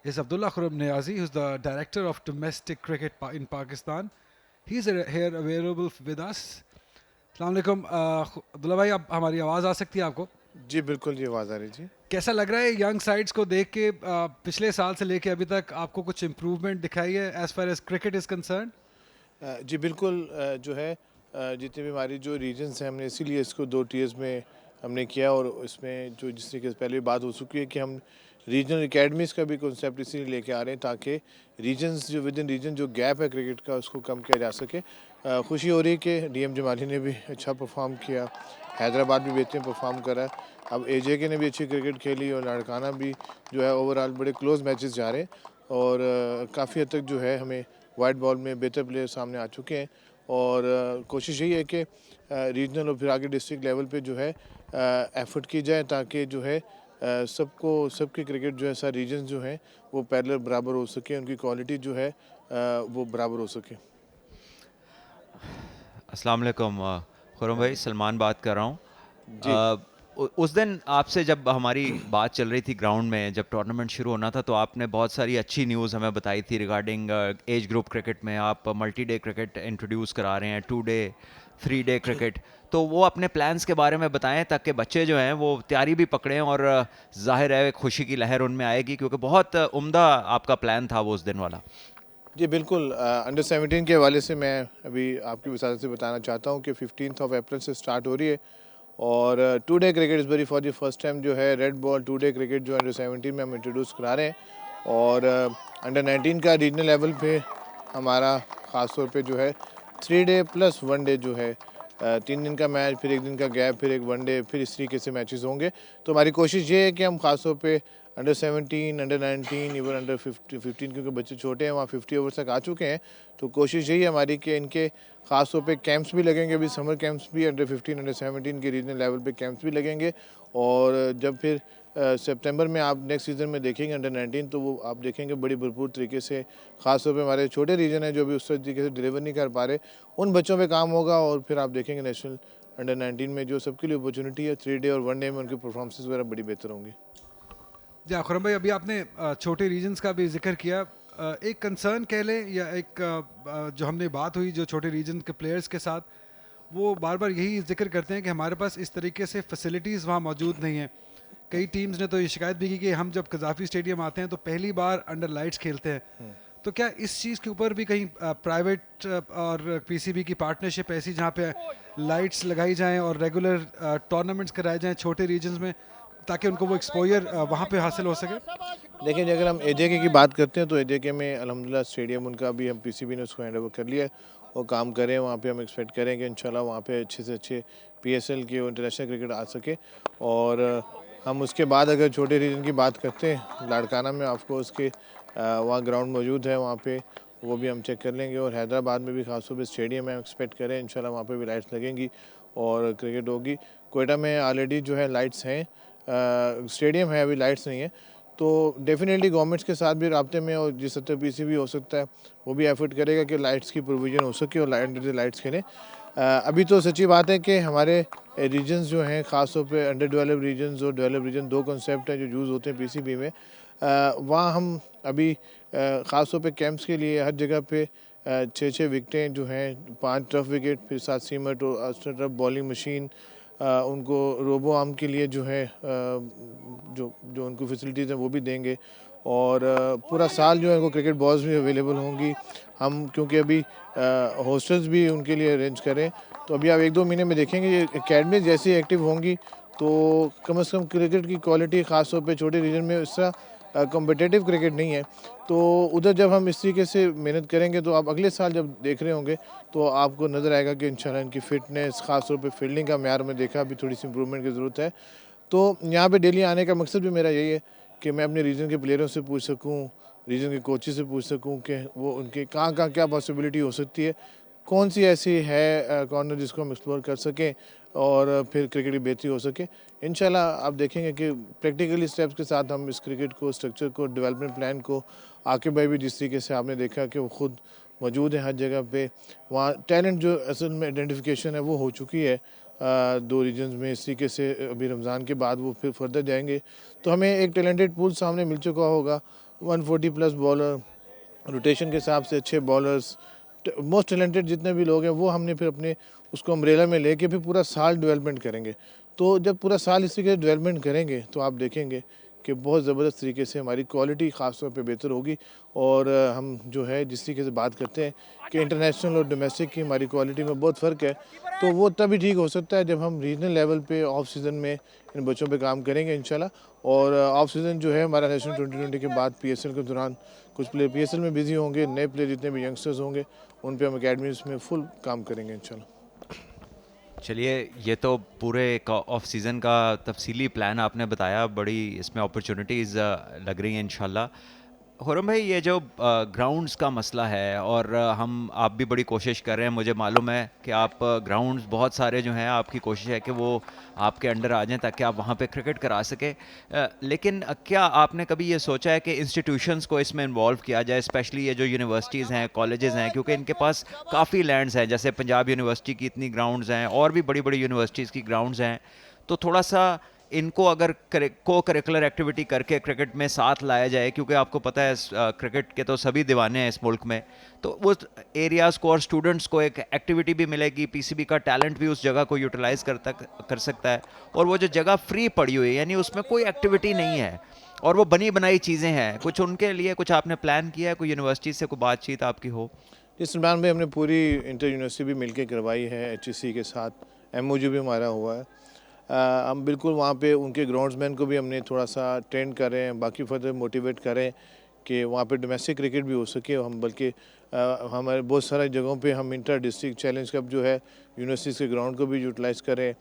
is Abdullah Khurram Niazi, who's the director of domestic cricket in Pakistan. He's here available with us. अस्सलाम वालेकुम अब्दुल्ला भाई, अब हमारी आवाज़ आ सकती है आपको? जी बिल्कुल, जी आवाज़ आ रही जी। कैसा लग रहा है यंग साइड्स को देख के? पिछले साल से लेके अभी तक आपको कुछ इम्प्रूवमेंट दिखाई है as far as cricket is concerned? जी बिल्कुल, जो है जितने भी हमारी जो रीजन्स हैं हमने इसीलिए इसको 2 टियर्स में हमने किया, और इसमें जो जिस तरीके से पहले भी बात हो चुकी है कि हम रीजनल एकेडमीज़ का भी कॉन्सेप्ट इसीलिए लेके आ रहे हैं ताकि रीजन्स जो विद इन रीजन जो गैप है क्रिकेट का उसको कम किया जा सके। खुशी हो रही है कि डीएम जमाली ने भी अच्छा परफॉर्म किया, हैदराबाद भी बेहतरीन परफॉर्म करा, अब एजेके ने भी अच्छी क्रिकेट खेली और लाड़काना भी जो है ओवरऑल बड़े क्लोज मैचेस जा रहे हैं, और काफ़ी हद तक जो है हमें वाइट बॉल में बेहतर प्लेयर सामने आ चुके हैं। और कोशिश यही है कि रीजनल और फिर आगे डिस्ट्रिक्ट लेवल पे जो है एफर्ट की जाए ताकि जो है सबको सबके क्रिकेट जो है सारे रीजन जो हैं वो पैरेलल बराबर हो सके, उनकी क्वालिटी जो है वो बराबर हो सके। अस्सलाम वालेकुम खुर्रम भाई, सलमान बात कर रहा हूँ। जी उस दिन आपसे जब हमारी बात चल रही थी ग्राउंड में, जब टूर्नामेंट शुरू होना था, तो आपने बहुत सारी अच्छी न्यूज़ हमें बताई थी रिगार्डिंग एज ग्रुप क्रिकेट में आप मल्टी डे क्रिकेट इंट्रोड्यूस करा रहे हैं, 2 डे 3 डे क्रिकेट। तो वो अपने प्लान्स के बारे में बताएं ताकि बच्चे जो हैं वो तैयारी भी पकड़ें, और जाहिर है खुशी की लहर उनमें आएगी, क्योंकि बहुत उम्दा आपका प्लान था वो उस दिन वाला। जी बिल्कुल, अंडर 17 के हवाले से मैं अभी आपकी वसात से बताना चाहता हूँ कि 15 अप्रैल से स्टार्ट हो रही है, और 2 डे क्रिकेट इस बरी फॉर द फर्स्ट टाइम जो है रेड बॉल 2 डे क्रिकेट जो अंडर 17 में हम इंट्रोड्यूस करा रहे हैं। और अंडर 19 का रीजनल लेवल पे हमारा ख़ास तौर पे जो है 3 डे प्लस 1 डे जो है 3 दिन का मैच, फिर 1 दिन का गैप, फिर एक 1 डे, फिर इस तरीके से मैचेस होंगे। तो हमारी कोशिश ये है कि हम ख़ास तौर पे अंडर 17, अंडर 19, इवन अंडर 15 क्योंकि बच्चे छोटे हैं वहाँ 50 ओवर तक आ चुके हैं, तो कोशिश यही है हमारी कि इनके ख़ास तौर पे कैंप्स भी लगेंगे, अभी समर कैंप्स भी अंडर 15, अंडर 17 के रीजनल लेवल पे कैंप्स भी लगेंगे। और जब फिर सितंबर में आप नेक्स्ट सीज़न में देखेंगे अंडर 19, तो वो आप देखेंगे बड़ी भरपूर तरीके से ख़ास तौर पे हमारे छोटे रीजन हैं जो भी उस तरीके से डिलीवर नहीं कर पा रहे, उन बच्चों पे काम होगा, और फिर आप देखेंगे नेशनल अंडर 19 में जो सबके लिए अपॉर्चुनिटी है 3 डे और 1 डे में उनकी परफॉर्मेंस वगैरह बड़ी बेहतर होंगी। जी खुरम भाई, अभी आपने छोटे रीजन्स का भी जिक्र किया। एक कंसर्न कह लें या एक जो हमने बात हुई जो छोटे रीजन के प्लेयर्स के साथ, वो बार बार यही जिक्र करते हैं कि हमारे पास इस तरीके से फैसिलिटीज़ वहाँ मौजूद नहीं हैं। कई टीम्स ने तो ये शिकायत भी की कि हम जब कजाफी स्टेडियम आते हैं तो पहली बार अंडर लाइट्स खेलते हैं। तो क्या इस चीज़ के ऊपर भी कहीं प्राइवेट और पीसीबी की पार्टनरशिप ऐसी जहाँ पे लाइट्स लगाई जाएं और रेगुलर टूर्नामेंट्स कराए जाएं छोटे रीजन्स में, ताकि उनको वो एक्सपोजर वहाँ पे हासिल हो सके? देखिए, अगर हम एजेके की बात करते हैं तो एजेके में अल्हम्दुलिल्लाह स्टेडियम उनका भी हम पीसीबी ने उसको हैंड ओवर कर लिया है, वो काम करें वहाँ पे। हम एक्सपेक्ट करें कि इंशाल्लाह वहाँ पे अच्छे से अच्छे पीएसएल के और इंटरनेशनल क्रिकेट आ सके। और हम उसके बाद अगर छोटे रीजन की बात करते हैं, लाड़काना में ऑफकोर्स के वहाँ ग्राउंड मौजूद है, वहाँ पे वो भी हम चेक कर लेंगे। और हैदराबाद में भी खासतौर पर स्टेडियम है, हम एक्सपेक्ट करें इंशाल्लाह वहाँ पर भी लाइट्स लगेंगी और क्रिकेट होगी। कोयटा में ऑलरेडी जो है लाइट्स हैं, स्टेडियम है, अभी लाइट्स नहीं है। तो डेफिनेटली गवर्नमेंट्स के साथ भी राब्ते में, और जिस हद तक पीसीबी हो सकता है वो भी एफर्ट करेगा कि लाइट्स की प्रोविज़न हो सके और लाइट्स खेलें। अभी तो सच्ची बात है कि हमारे रीजन्स जो हैं ख़ास तौर पे अंडर डेवलप रीजन्स और डेवलप रीजन, 2 कॉन्सेप्ट हैं जो यूज़ होते हैं पीसीबी में। वहाँ हम अभी ख़ास तौर पे कैंप्स के लिए हर जगह पे 6-6 विकेटें जो हैं, 5 टफ विकेट, फिर 7 सीमट और एक्स्ट्रा टफ बॉलिंग मशीन, उनको रोबो आर्म के लिए जो है जो जो उनको फैसिलिटीज़ हैं वो भी देंगे। और पूरा साल जो है उनको क्रिकेट बॉल्स भी अवेलेबल होंगी। हम क्योंकि अभी हॉस्टल्स भी उनके लिए अरेंज करें, तो अभी आप 1-2 महीने में देखेंगे ये एकेडमी जैसी एक्टिव होंगी, तो कम से कम क्रिकेट की क्वालिटी ख़ास तौर पे छोटे रीजन में इस तरह कॉम्पिटिटिव क्रिकेट नहीं है। तो उधर जब हम इस तरीके से मेहनत करेंगे तो आप अगले साल जब देख रहे होंगे तो आपको नज़र आएगा कि इंशाल्लाह इनकी फ़िटनेस, ख़ास तौर पे फील्डिंग का म्यार में देखा अभी थोड़ी सी इंप्रूवमेंट की ज़रूरत है। तो यहाँ पे डेली आने का मकसद भी मेरा यही है कि मैं अपने रीजन के प्लेयरों से पूछ सकूँ, रीजन के कोचेज़ से पूछ सकूँ कि वो उनके कहाँ-कहाँ क्या पॉसिबिलिटी हो सकती है, कौन सी ऐसी है कॉर्नर जिसको हम एक्सप्लोर कर सकें और फिर क्रिकेट की बेहतरी हो सके। इंशाल्लाह आप देखेंगे कि प्रैक्टिकली स्टेप्स के साथ हम इस क्रिकेट को, स्ट्रक्चर को, डेवलपमेंट प्लान को, आकिब भाई भी जिस तरीके से आपने देखा कि वो खुद मौजूद है हर जगह पे, वहाँ टैलेंट जो असल में आइडेंटिफिकेशन है वो हो चुकी है 2 रीजन्स में। इस तरीके से अभी रमज़ान के बाद वो फिर फर्दर जाएंगे, तो हमें एक टैलेंटेड पूल सामने मिल चुका होगा। 140 प्लस बॉलर, रोटेशन के हिसाब से अच्छे बॉलर्स, मोस्ट टैलेंटेड जितने भी लोग हैं वो हमने फिर अपने उसको अम्ब्रेला में लेके फिर पूरा साल डेवलपमेंट करेंगे। तो जब पूरा साल इसी के डेवलपमेंट करेंगे तो आप देखेंगे कि बहुत ज़बरदस्त तरीके से हमारी क्वालिटी ख़ास तौर पे बेहतर होगी। और हम जो है जिस तरीके से बात करते हैं कि इंटरनेशनल और डोमेस्टिक की हमारी क्वालिटी में बहुत फ़र्क है, तो वो तभी ठीक हो सकता है जब हम रीजनल लेवल पे ऑफ सीज़न में इन बच्चों पे काम करेंगे इंशाल्लाह। और ऑफ सीज़न जो है हमारा नेशनल 2020 के बाद पीएसएल के दौरान कुछ प्लेयर पीएसएल में बिजी होंगे, नए प्लेयर जितने भी यंगस्टर्स होंगे उन पे हम अकेडमीज़ में फुल काम करेंगे इंशाल्लाह। चलिए, ये तो पूरे एक ऑफ सीज़न का तफसीली प्लान आपने बताया, बड़ी इसमें अपॉर्चुनिटीज़ लग रही हैं इंशाल्लाह। खुरम भाई, ये जो ग्राउंड्स का मसला है और आप भी बड़ी कोशिश कर रहे हैं, मुझे मालूम है कि आप ग्राउंड्स बहुत सारे जो हैं आपकी कोशिश है कि वो आपके अंडर आ जाएं ताकि आप वहाँ पे क्रिकेट करा सके। लेकिन क्या आपने कभी ये सोचा है कि इंस्टीट्यूशंस को इसमें इन्वॉल्व किया जाए, स्पेशली ये जो यूनिवर्सिटीज़ हैं, कॉलेजेस हैं, क्योंकि इनके पास काफ़ी लैंड्स हैं, जैसे पंजाब यूनिवर्सिटी की इतनी ग्राउंड्स हैं और भी बड़ी बड़ी यूनिवर्सिटीज़ की ग्राउंड्स हैं। तो थोड़ा सा इनको अगर को करिकुलर एक्टिविटी करके क्रिकेट में साथ लाया जाए, क्योंकि आपको पता है क्रिकेट के तो सभी दीवाने हैं इस मुल्क में, तो उस एरियाज़ को और स्टूडेंट्स को एक एक्टिविटी भी मिलेगी, पीसीबी का टैलेंट भी उस जगह को यूटिलाइज कर सकता है। और वो जो जगह फ्री पड़ी हुई है, यानी उसमें कोई एक्टिविटी नहीं है और वो बनी बनाई चीज़ें हैं, कुछ उनके लिए कुछ आपने प्लान किया है? कोई यूनिवर्सिटी से कोई बातचीत आपकी हो? जिस सलमान भाई हमने पूरी इंटर यूनिवर्सिटी भी मिलके करवाई है एचईसी के साथ, एमओयू भी हमारा हुआ है। हम बिल्कुल वहाँ पे उनके ग्राउंड्समैन को भी हमने थोड़ा सा ट्रेंड करें, बाकी फर्दर मोटिवेट करें कि वहाँ पे डोमेस्टिक क्रिकेट भी हो सके। हम बल्कि हमारे बहुत सारी जगहों पे हम इंटर डिस्ट्रिक्ट चैलेंज कप जो है यूनिवर्सिटीज़ के ग्राउंड को भी यूटिलाइज़ करें।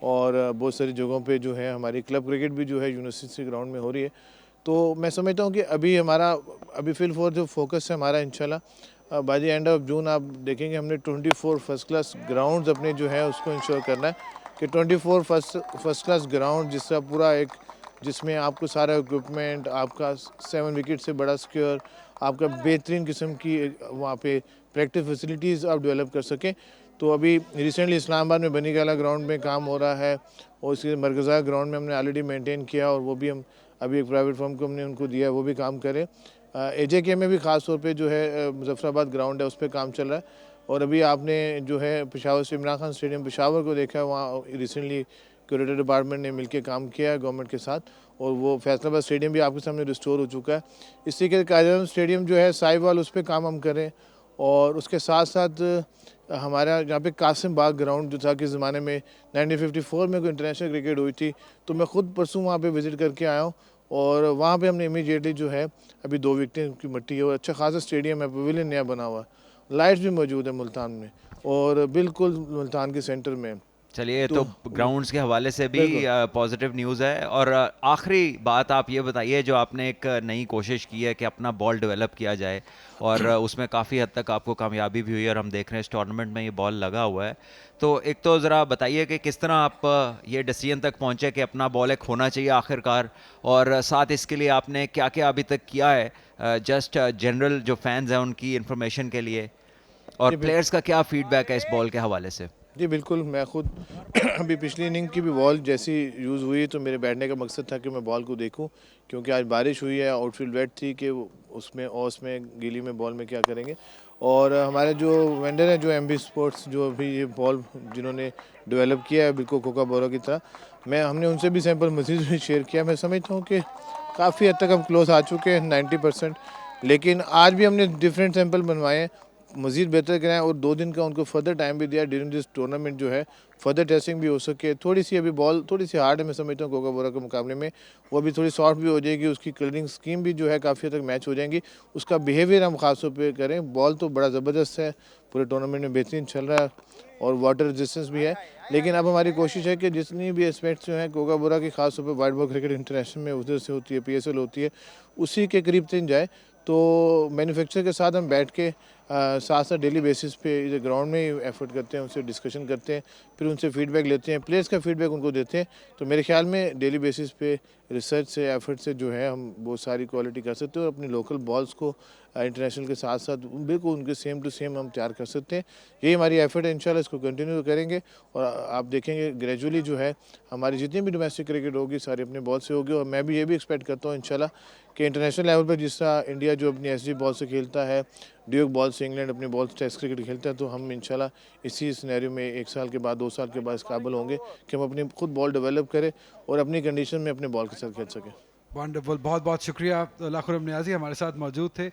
और बहुत सारी जगहों पे जो है हमारी क्लब क्रिकेट भी जो है यूनिवर्सिटी के ग्राउंड में हो रही है। तो मैं समझता हूँ कि अभी फिल फॉर जो फोकस है हमारा इंशाल्लाह by the end of June आप देखेंगे हमने 24 फर्स्ट क्लास ग्राउंड्स अपने जो है उसको इंश्योर करना है कि 24 फर्स्ट क्लास ग्राउंड जिसका पूरा एक जिसमें आपको सारा इक्विपमेंट, आपका 7 विकेट से बड़ा स्क्वायर, आपका बेहतरीन किस्म की वहाँ पे प्रैक्टिस फैसिलिटीज़ आप डेवलप कर सकें। तो अभी रिसेंटली इस्लामाबाद में बनी गाला ग्राउंड में काम हो रहा है और इसके मरकज़ा ग्राउंड में हमने ऑलरेडी मेंटेन किया और वो भी हम अभी एक प्राइवेट फर्म को हमने उनको दिया है, वो भी काम करें। एजेके में भी ख़ास तौर पे जो है मुजफ्फराबाद ग्राउंड है उस पर काम चल रहा है। और अभी आपने जो है पेशावर से इमरान खान स्टेडियम पेशावर को देखा है, वहाँ रिसेंटली क्यूरेटर डिपार्टमेंट ने मिलकर काम किया है गवर्नमेंट के साथ और वो फैसलाबाद स्टेडियम भी आपके सामने रिस्टोर हो चुका है। इस तरीके से कायदम स्टेडियम जो है साहिवाल उस पर काम हम करें। और उसके साथ साथ हमारा यहाँ पे कासिम बाग ग्राउंड जो था कि ज़माने में 1954 में कोई इंटरनेशनल क्रिकेट हुई थी, तो मैं ख़ुद परसों वहाँ पे विज़िट करके आया हूँ और वहाँ पे हमने इमीडिएटली जो है अभी 2 विकेटें की मट्टी है और अच्छा खासा स्टेडियम है, पवेलियन नया बना हुआ है, लाइट्स भी मौजूद है मुल्तान में और बिल्कुल मुल्तान के सेंटर में। चलिए, तो ग्राउंड्स के हवाले से भी पॉजिटिव न्यूज़ है। और आखिरी बात आप ये बताइए, जो आपने एक नई कोशिश की है कि अपना बॉल डेवलप किया जाए और उसमें काफ़ी हद तक आपको कामयाबी भी हुई और हम देख रहे हैं इस टूर्नामेंट में ये बॉल लगा हुआ है। तो एक तो ज़रा बताइए कि किस तरह आप ये डिसीजन तक पहुँचे कि अपना बॉल एक होना चाहिए आखिरकार, और साथ इसके लिए आपने क्या क्या अभी तक किया है, जस्ट जनरल जो फैंस हैं उनकी इन्फॉर्मेशन के लिए, और प्लेयर्स का क्या फीडबैक है इस बॉल के हवाले से? जी बिल्कुल, मैं खुद अभी पिछली इनिंग की भी बॉल जैसी यूज़ हुई तो मेरे बैठने का मकसद था कि मैं बॉल को देखूं, क्योंकि आज बारिश हुई है, आउटफील्ड वेट थी कि उसमें गीली में बॉल में क्या करेंगे। और हमारे जो वेंडर हैं जो एमबी स्पोर्ट्स जो अभी ये बॉल जिन्होंने डेवलप किया है बिल्कुल कोका बोरा की तरह, हमने उनसे भी सैंपल मजीद भी शेयर किया। मैं समझता हूँ कि काफ़ी हद तक हम क्लोज आ चुके हैं 90%, लेकिन आज भी हमने डिफरेंट सैंपल बनवाए हैं, मज़ीद बेहतर कराएं और 2 दिन का उनको फर्दर टाइम भी दिया ड्यूरिंग दिस टूर्नामेंट जो है फर्दर टेस्टिंग भी हो सके। थोड़ी सी अभी बॉल थोड़ी सी हार्ड है मैं समझता हूँ कोका बोरा के मुकाबले में, वो अभी थोड़ी सॉफ्ट भी हो जाएगी, उसकी कलरिंग स्कीम भी जो है काफ़ी हद तक मैच हो जाएंगी, उसका बिहेवियर हम खास तौर पर करें। बॉल तो बड़ा ज़बरदस्त है, पूरे टूर्नामेंट में बेहतरीन चल रहा है और वाटर रेजिस्टेंस भी है, लेकिन अब हमारी कोशिश है कि जितनी भी एस्पेक्ट्स जो हैं कोका बोरा की खास तौर पर वाइट बॉल क्रिकेट इंटरनेशनल में उधर से होती है, PSL होती है, उसी के करीब तीन जाए। तो मैन्युफैक्चरर के साथ हम बैठ के साथ साथ डेली बेसिस पे इधर ग्राउंड में ही एफर्ट करते हैं, उनसे डिस्कशन करते हैं, फिर उनसे फीडबैक लेते हैं, प्लेयर्स का फीडबैक उनको देते हैं। तो मेरे ख्याल में डेली बेसिस पे रिसर्च से एफर्ट से जो है हम बहुत सारी क्वालिटी कर सकते हैं और अपनी लोकल बॉल्स को इंटरनेशनल के साथ साथ बिल्कुल उनके सेम टू सेम हम तैयार कर सकते हैं। यही हमारी एफर्ट है, इंशाल्लाह इसको कंटिन्यू करेंगे और आप देखेंगे ग्रेजुअली जो है हमारी जितनी भी डोमेस्टिक क्रिकेट होगी सारी अपने बॉल से होगी। और मैं भी ये भी एक्सपेक्ट करता हूँ इंशाल्लाह कि इंटरनेशनल लेवल पर जिस तरह इंडिया जो अपनी एसजी बॉल से खेलता है, ड्यूक बॉल से इंग्लैंड अपनी बॉल से टेस्ट क्रिकेट खेलता है, तो हम इंशाल्लाह इसी सिनेरियो में 1 साल के बाद 2 साल के बाद इस काबिल होंगे कि हम अपनी खुद बॉल डेवलप करें और अपनी कंडीशन में अपने बॉल के साथ खेल सकें। वंडरफुल, बहुत बहुत शुक्रिया। लाखुरम नियाजी हमारे साथ मौजूद थे।